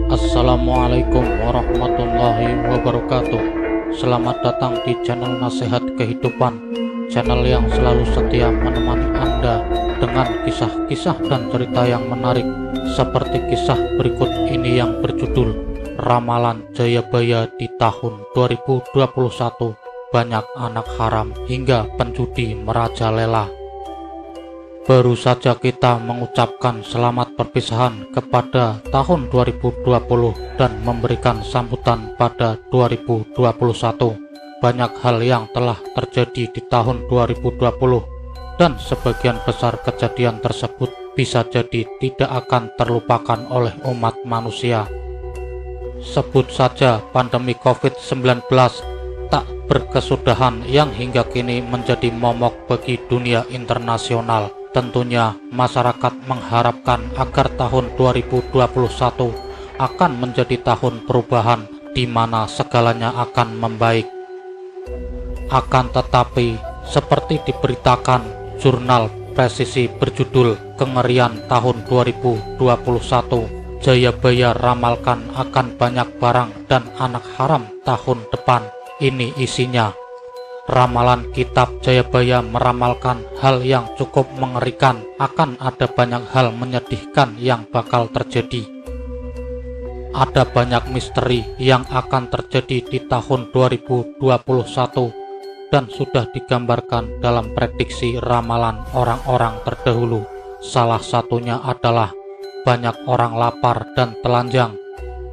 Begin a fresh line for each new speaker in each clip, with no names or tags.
Assalamualaikum warahmatullahi wabarakatuh. Selamat datang di channel Nasihat Kehidupan, channel yang selalu setia menemani Anda dengan kisah-kisah dan cerita yang menarik, seperti kisah berikut ini yang berjudul Ramalan Jayabaya di tahun 2021, banyak anak haram hingga penjudi merajalela. Baru saja kita mengucapkan selamat perpisahan kepada tahun 2020 dan memberikan sambutan pada 2021. Banyak hal yang telah terjadi di tahun 2020 dan sebagian besar kejadian tersebut bisa jadi tidak akan terlupakan oleh umat manusia. Sebut saja pandemi COVID-19 tak berkesudahan yang hingga kini menjadi momok bagi dunia internasional. Tentunya masyarakat mengharapkan agar tahun 2021 akan menjadi tahun perubahan di mana segalanya akan membaik. Akan tetapi, seperti diberitakan jurnal presisi berjudul Kengerian tahun 2021, Jayabaya ramalkan akan banyak barang dan anak haram tahun depan. Ini isinya. Ramalan kitab Jayabaya meramalkan hal yang cukup mengerikan, akan ada banyak hal menyedihkan yang bakal terjadi. Ada banyak misteri yang akan terjadi di tahun 2021 dan sudah digambarkan dalam prediksi ramalan orang-orang terdahulu. Salah satunya adalah banyak orang lapar dan telanjang.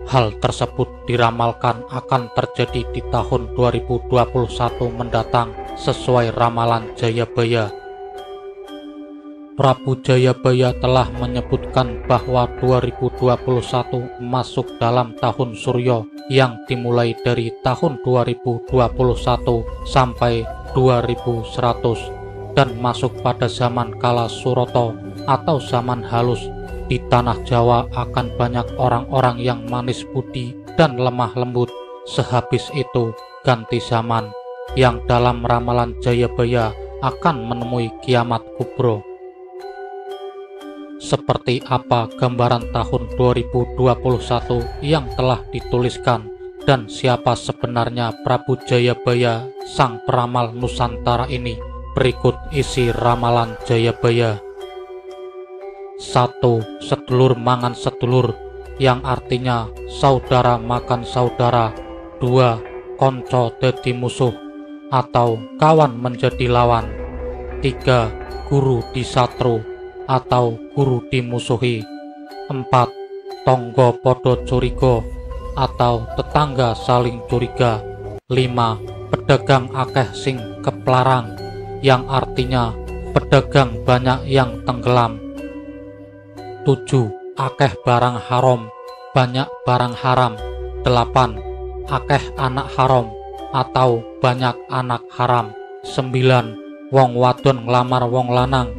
Hal tersebut diramalkan akan terjadi di tahun 2021 mendatang sesuai ramalan Jayabaya. Prabu Jayabaya telah menyebutkan bahwa 2021 masuk dalam tahun Suryo yang dimulai dari tahun 2021 sampai 2100 dan masuk pada zaman kala Suroto atau zaman halus. Di tanah Jawa akan banyak orang-orang yang manis budi dan lemah lembut. Sehabis itu ganti zaman yang dalam ramalan Jayabaya akan menemui kiamat kubro. Seperti apa gambaran tahun 2021 yang telah dituliskan dan siapa sebenarnya Prabu Jayabaya sang peramal Nusantara ini? Berikut isi ramalan Jayabaya. 1. Sedulur mangan sedulur, yang artinya saudara makan saudara. 2. Konco dadi musuh atau kawan menjadi lawan. 3. Guru disatru atau guru dimusuhi. 4. Tonggo podo curiga atau tetangga saling curiga. 5. Pedagang akeh sing keplarang, yang artinya pedagang banyak yang tenggelam. 7. Akeh barang haram, banyak barang haram. 8. Akeh anak haram atau banyak anak haram. 9. Wong wadon nglamar wong lanang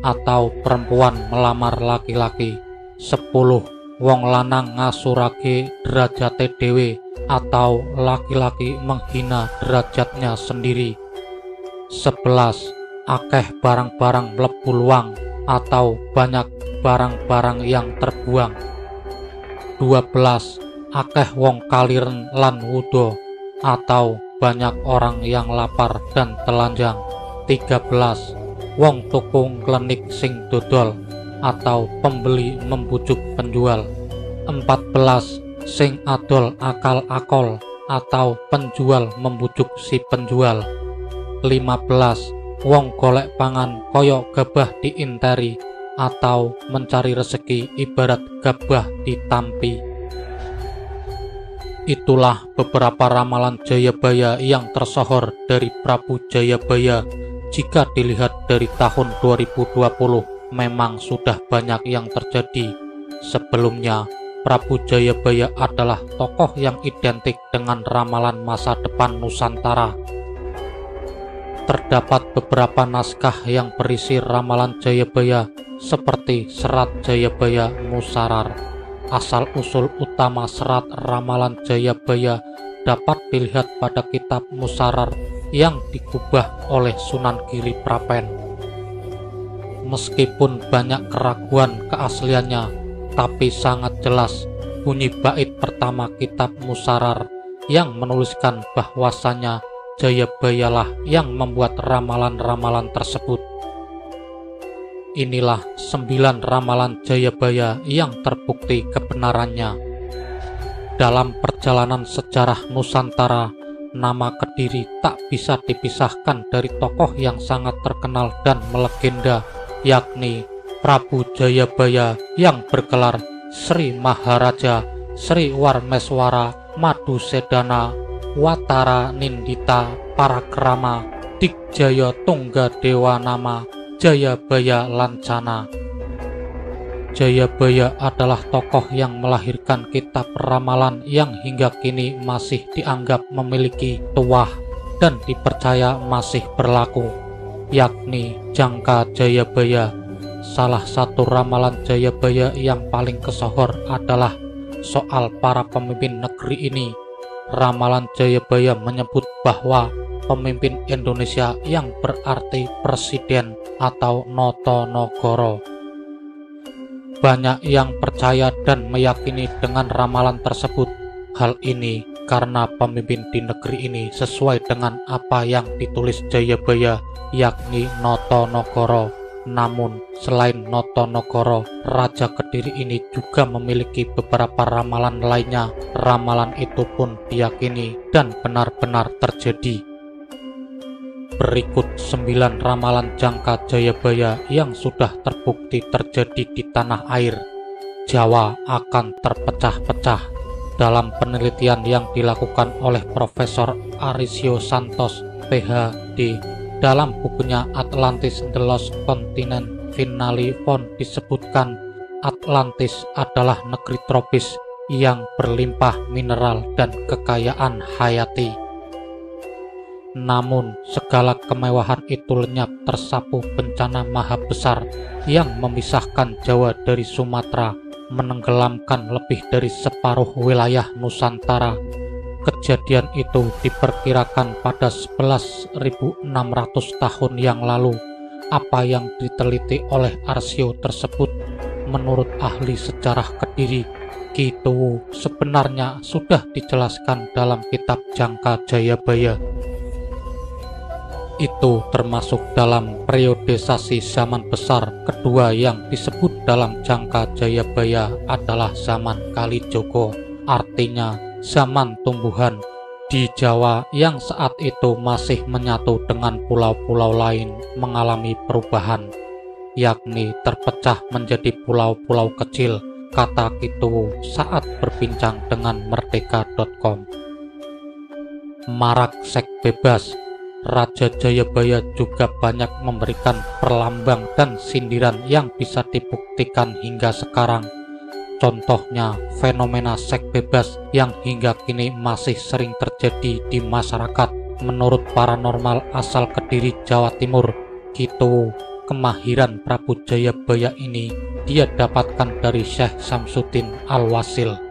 atau perempuan melamar laki-laki. 10. Wong lanang ngasurake derajate dewe atau laki-laki menghina derajatnya sendiri. 11. Akeh barang-barang mlebu luang atau banyak barang-barang yang terbuang. 12. Akeh wong kaliren lan wudo atau banyak orang yang lapar dan telanjang. 13. Wong tukung klenik sing dodol atau pembeli membujuk penjual. 14. Sing adol akal-akol atau penjual membujuk si penjual. 15. Wong golek pangan koyok gabah diinteri atau mencari rezeki ibarat gabah ditampi. Itulah beberapa ramalan Jayabaya yang tersohor dari Prabu Jayabaya. Jika dilihat dari tahun 2020, memang sudah banyak yang terjadi. Sebelumnya, Prabu Jayabaya adalah tokoh yang identik dengan ramalan masa depan Nusantara. Terdapat beberapa naskah yang berisi ramalan Jayabaya seperti Serat Jayabaya Musarar. Asal-usul utama serat ramalan Jayabaya dapat dilihat pada kitab Musarar yang dikubah oleh Sunan Giri Prapen. Meskipun banyak keraguan keasliannya, tapi sangat jelas bunyi bait pertama kitab Musarar yang menuliskan bahwasanya Jayabayalah yang membuat ramalan-ramalan tersebut. Inilah 9 ramalan Jayabaya yang terbukti kebenarannya. Dalam perjalanan sejarah Nusantara, nama Kediri tak bisa dipisahkan dari tokoh yang sangat terkenal dan melegenda, yakni Prabu Jayabaya yang bergelar Sri Maharaja Sri Warmeswara Madusedana Watara Nindita Parakrama Dikjaya Tungga Dewa Nama Jayabaya Lancana. Jayabaya adalah tokoh yang melahirkan kitab ramalan yang hingga kini masih dianggap memiliki tuah dan dipercaya masih berlaku, yakni Jangka Jayabaya. Salah satu ramalan Jayabaya yang paling kesohor adalah soal para pemimpin negeri ini. Ramalan Jayabaya menyebut bahwa pemimpin Indonesia yang berarti presiden atau Notonogoro. Banyak yang percaya dan meyakini dengan ramalan tersebut. Hal ini karena pemimpin di negeri ini sesuai dengan apa yang ditulis Jayabaya, yakni Notonogoro. Namun selain Notonogoro, Raja Kediri ini juga memiliki beberapa ramalan lainnya. Ramalan itu pun diyakini dan benar-benar terjadi. Berikut 9 ramalan Jangka Jayabaya yang sudah terbukti terjadi di tanah air. Jawa akan terpecah-pecah. Dalam penelitian yang dilakukan oleh Profesor Arisio Santos, PhD, dalam bukunya Atlantis The Lost Continent Finale Found disebutkan Atlantis adalah negeri tropis yang berlimpah mineral dan kekayaan hayati. Namun segala kemewahan itu lenyap tersapu bencana maha besar yang memisahkan Jawa dari Sumatera, menenggelamkan lebih dari separuh wilayah Nusantara. Kejadian itu diperkirakan pada 11.600 tahun yang lalu. Apa yang diteliti oleh Arsio tersebut, menurut ahli sejarah Kediri, Ki Tuwu, sebenarnya sudah dijelaskan dalam kitab Jangka Jayabaya. Itu termasuk dalam periodisasi zaman besar kedua yang disebut dalam Jangka Jayabaya adalah zaman Kalijogo, artinya zaman tumbuhan di Jawa yang saat itu masih menyatu dengan pulau-pulau lain mengalami perubahan, yakni terpecah menjadi pulau-pulau kecil, kata Ki Tuwu saat berbincang dengan Merdeka.com. Marak seks bebas. Raja Jayabaya juga banyak memberikan perlambang dan sindiran yang bisa dibuktikan hingga sekarang. Contohnya fenomena seks bebas yang hingga kini masih sering terjadi di masyarakat. Menurut paranormal asal Kediri, Jawa Timur, Ki Tuwu, kemahiran Prabu Jayabaya ini dia dapatkan dari Syekh Samsuddin Al-Wasil.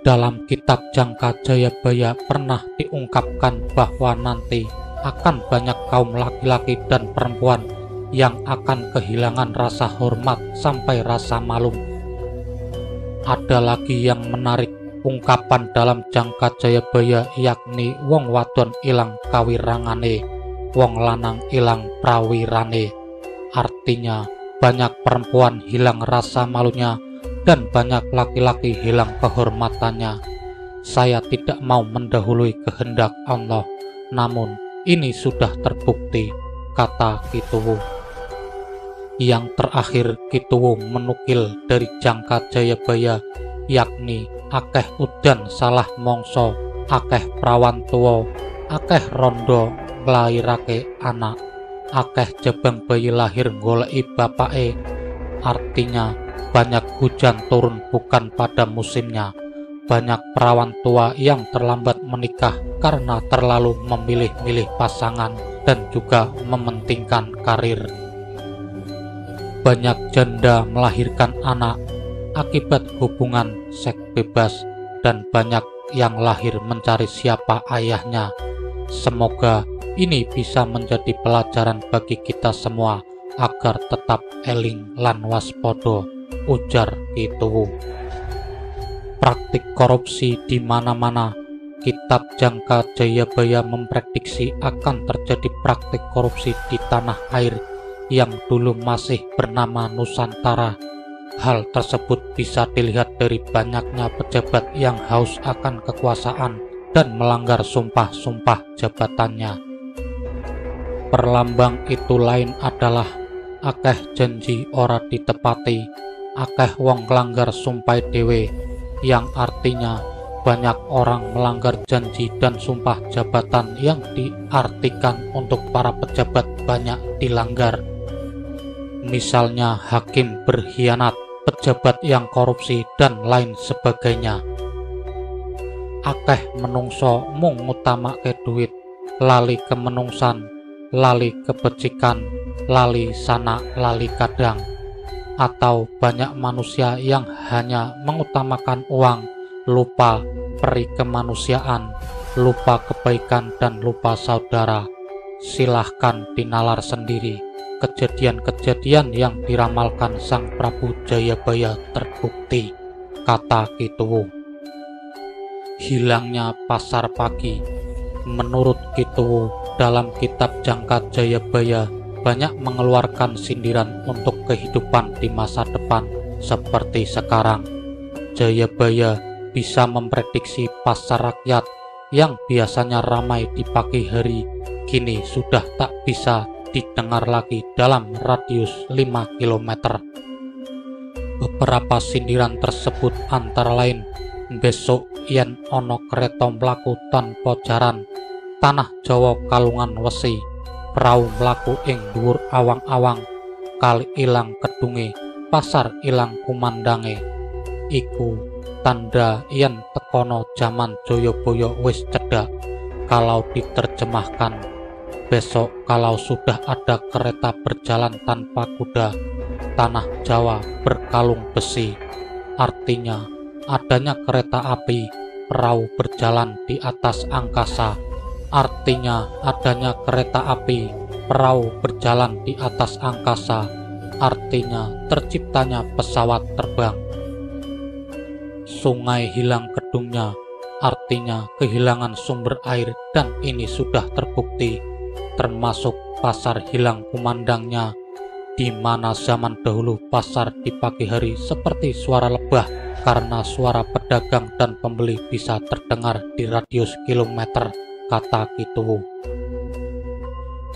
Dalam kitab Jangka Jayabaya pernah diungkapkan bahwa nanti akan banyak kaum laki-laki dan perempuan yang akan kehilangan rasa hormat sampai rasa malu. Ada lagi yang menarik ungkapan dalam Jangka Jayabaya, yakni wong wadon ilang kawirangane, wong lanang ilang prawirane. Artinya banyak perempuan hilang rasa malunya dan banyak laki-laki hilang kehormatannya. Saya tidak mau mendahului kehendak Allah, namun ini sudah terbukti, kata Ki Tuwu. Yang terakhir, Ki Tuwu menukil dari Jangka Jayabaya, yakni akeh udan salah mongso, akeh prawan tuwa, akeh rondo nglairake anak, akeh jabang bayi lahir goleki bapake. Artinya banyak hujan turun bukan pada musimnya, banyak perawan tua yang terlambat menikah karena terlalu memilih-milih pasangan dan juga mementingkan karir. Banyak janda melahirkan anak akibat hubungan seks bebas dan banyak yang lahir mencari siapa ayahnya. Semoga ini bisa menjadi pelajaran bagi kita semua agar tetap eling lan waspada, ujar Ki Tuwu. praktik korupsi di mana-mana. Kitab Jangka Jayabaya memprediksi akan terjadi praktik korupsi di tanah air yang dulu masih bernama Nusantara. Hal tersebut bisa dilihat dari banyaknya pejabat yang haus akan kekuasaan dan melanggar sumpah-sumpah jabatannya. Perlambang itu lain adalah akeh janji ora ditepati, akeh wong nglanggar sumpah dewe, yang artinya banyak orang melanggar janji dan sumpah jabatan yang diartikan untuk para pejabat banyak dilanggar. Misalnya hakim berkhianat, pejabat yang korupsi, dan lain sebagainya. Akeh menungso mung ngutamake duit, lali kemenungsan, lali kebecikan, lali sana lali kadang. Atau banyak manusia yang hanya mengutamakan uang, lupa peri kemanusiaan, lupa kebaikan, dan lupa saudara. Silahkan dinalar sendiri. Kejadian-kejadian yang diramalkan Sang Prabu Jayabaya terbukti, kata Kituwu. Hilangnya pasar pagi. Menurut Kituwu, dalam kitab Jangka Jayabaya banyak mengeluarkan sindiran untuk kehidupan di masa depan seperti sekarang. Jayabaya bisa memprediksi pasar rakyat yang biasanya ramai di pagi hari, kini sudah tak bisa didengar lagi dalam radius 5 km. Beberapa sindiran tersebut antara lain, besok yen ono kereta mlaku tanpa jaran, tanah Jawa kalungan wesi, prau mlaku ing dhuwur awang-awang, kali ilang kedunge, pasar ilang kumandange. Iku tanda yen tekono jaman Jayabaya wis cedhak. Kalau diterjemahkan, besok kalau sudah ada kereta berjalan tanpa kuda, tanah Jawa berkalung besi. Artinya adanya kereta api, perahu berjalan di atas angkasa. Artinya adanya kereta api, perahu berjalan di atas angkasa. Artinya terciptanya pesawat terbang. Sungai hilang kedungnya, artinya kehilangan sumber air, dan ini sudah terbukti. Termasuk pasar hilang kumandangnya, di mana zaman dahulu pasar di pagi hari seperti suara lebah karena suara pedagang dan pembeli bisa terdengar di radius kilometer, kata Kituwu.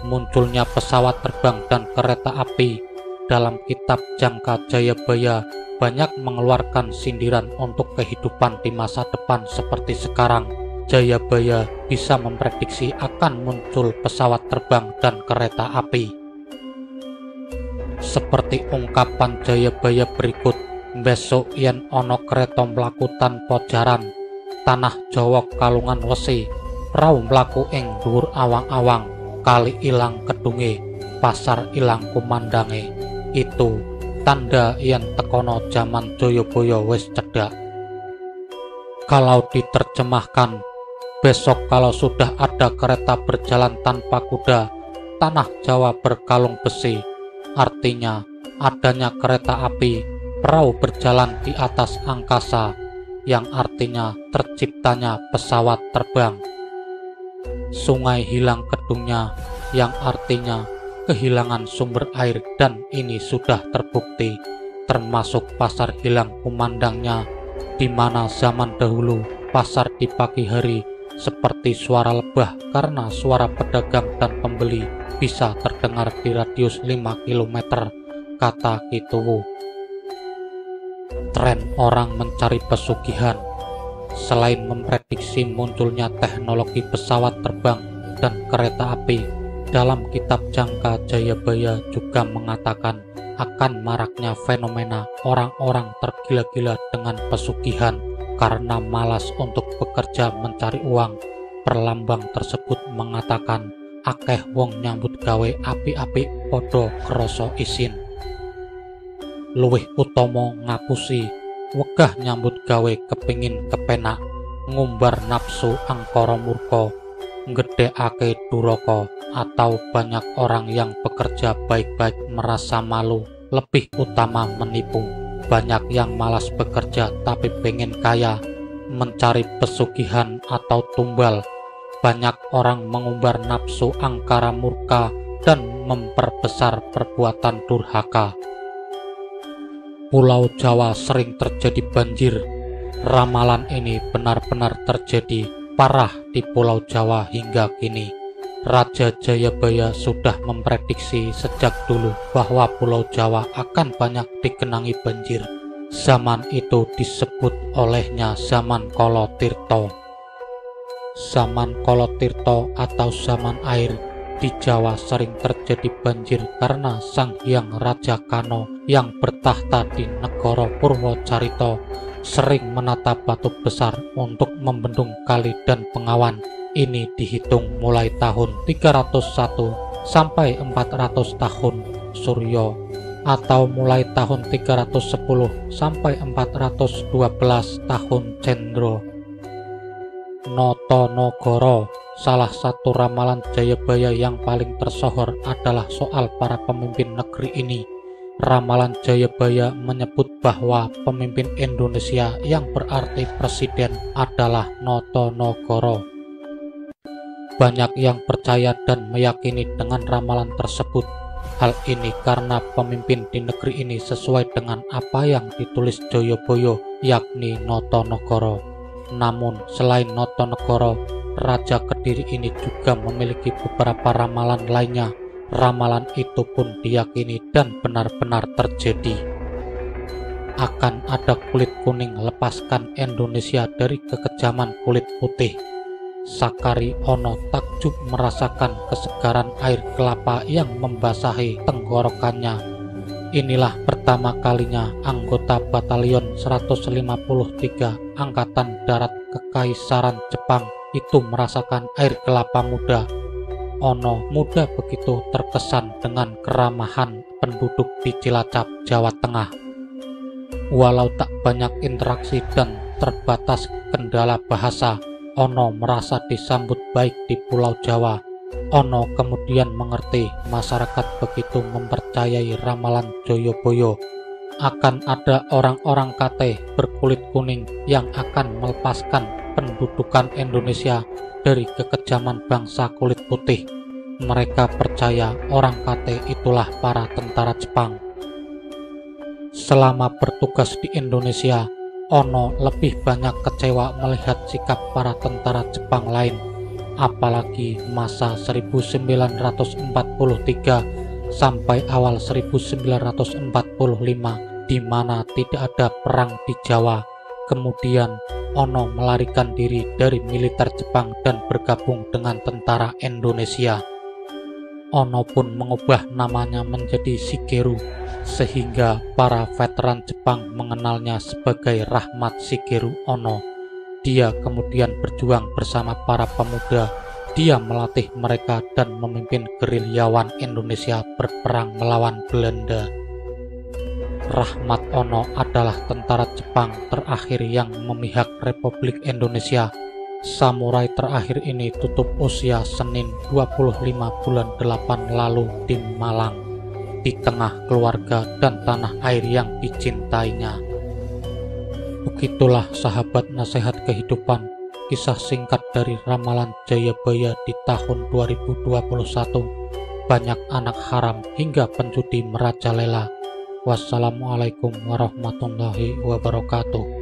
Munculnya pesawat terbang dan kereta api dalam kitab Jangka Jayabaya banyak mengeluarkan sindiran untuk kehidupan di masa depan seperti sekarang. Jayabaya bisa memprediksi akan muncul pesawat terbang dan kereta api. Seperti ungkapan Jayabaya berikut, besok yen ono kereta mlaku tanpa jaran, tanah Jawa kalungan wesi, prau mlaku ing dhuwur awang-awang, kali ilang kedunge, pasar ilang kumandange. Itu tanda yen tekono jaman Jayabaya wis cedhak. Kalau diterjemahkan, besok kalau sudah ada kereta berjalan tanpa kuda, tanah Jawa berkalung besi. Artinya adanya kereta api, perahu berjalan di atas angkasa, yang artinya terciptanya pesawat terbang. Sungai hilang kedungnya, yang artinya kehilangan sumber air, dan ini sudah terbukti. Termasuk pasar hilang kumandangnya, di mana zaman dahulu pasar di pagi hari seperti suara lebah karena suara pedagang dan pembeli bisa terdengar di radius 5 km, kata Kituwu. Tren orang mencari pesugihan. Selain memprediksi munculnya teknologi pesawat terbang dan kereta api, dalam kitab Jangka Jayabaya juga mengatakan akan maraknya fenomena orang-orang tergila-gila dengan pesugihan karena malas untuk bekerja mencari uang. Perlambang tersebut mengatakan akeh wong nyambut gawe apik-apik padha krasa isin. Luwih utama ngapusi, wegah nyambut gawe kepingin kepenak, ngumbar nafsu angkara murka, nggedhekake duraka, atau banyak orang yang bekerja baik-baik merasa malu, lebih utama menipu. Banyak yang malas bekerja tapi pengen kaya, mencari pesugihan atau tumbal. Banyak orang mengumbar nafsu angkara murka dan memperbesar perbuatan durhaka. Pulau Jawa sering terjadi banjir. Ramalan ini benar-benar terjadi parah di Pulau Jawa hingga kini. Raja Jayabaya sudah memprediksi sejak dulu bahwa Pulau Jawa akan banyak digenangi banjir. Zaman itu disebut olehnya zaman Kolotirto. Zaman Kolotirto atau zaman air. Di Jawa sering terjadi banjir karena Sang Hyang Raja Kano yang bertahta di negara Purwocarito sering menata batu besar untuk membendung kali dan bengawan. Ini dihitung mulai tahun 301 sampai 400 tahun Suryo, atau mulai tahun 310 sampai 412 tahun Cendro. Notonogoro, salah satu ramalan Jayabaya yang paling tersohor adalah soal para pemimpin negeri ini. Ramalan Jayabaya menyebut bahwa pemimpin Indonesia yang berarti presiden adalah Notonogoro. Banyak yang percaya dan meyakini dengan ramalan tersebut. Hal ini karena pemimpin di negeri ini sesuai dengan apa yang ditulis Joyoboyo, yakni Notonogoro. Namun selain Notonogoro, Raja Kediri ini juga memiliki beberapa ramalan lainnya. Ramalan itu pun diyakini dan benar-benar terjadi. Akan ada kulit kuning lepaskan Indonesia dari kekejaman kulit putih. Sakari Ono takjub merasakan kesegaran air kelapa yang membasahi tenggorokannya. Inilah pertama kalinya anggota Batalion 153 Angkatan Darat Kekaisaran Jepang itu merasakan air kelapa muda. Ono muda begitu terkesan dengan keramahan penduduk di Cilacap, Jawa Tengah. Walau tak banyak interaksi dan terbatas kendala bahasa, Ono merasa disambut baik di Pulau Jawa. Ono kemudian mengerti masyarakat begitu mempercayai ramalan Joyoboyo. Akan ada orang-orang Kate berkulit kuning yang akan melepaskan pendudukan Indonesia dari kekejaman bangsa kulit putih. Mereka percaya orang Kate itulah para tentara Jepang. Selama bertugas di Indonesia, Ono lebih banyak kecewa melihat sikap para tentara Jepang lain, apalagi masa 1943 sampai awal 1945 di mana tidak ada perang di Jawa. Kemudian Ono melarikan diri dari militer Jepang dan bergabung dengan tentara Indonesia. Ono pun mengubah namanya menjadi Shigeru, sehingga para veteran Jepang mengenalnya sebagai Rahmat Shigeru Ono. Dia kemudian berjuang bersama para pemuda. Dia melatih mereka dan memimpin gerilyawan Indonesia berperang melawan Belanda. Rahmat Ono adalah tentara Jepang terakhir yang memihak Republik Indonesia. Samurai terakhir ini tutup usia Senin 25 bulan 8 lalu di Malang, di tengah keluarga dan tanah air yang dicintainya. Begitulah sahabat nasihat kehidupan, kisah singkat dari ramalan Jayabaya di tahun 2021. Banyak anak haram hingga penjudi merajalela. Wassalamualaikum warahmatullahi wabarakatuh.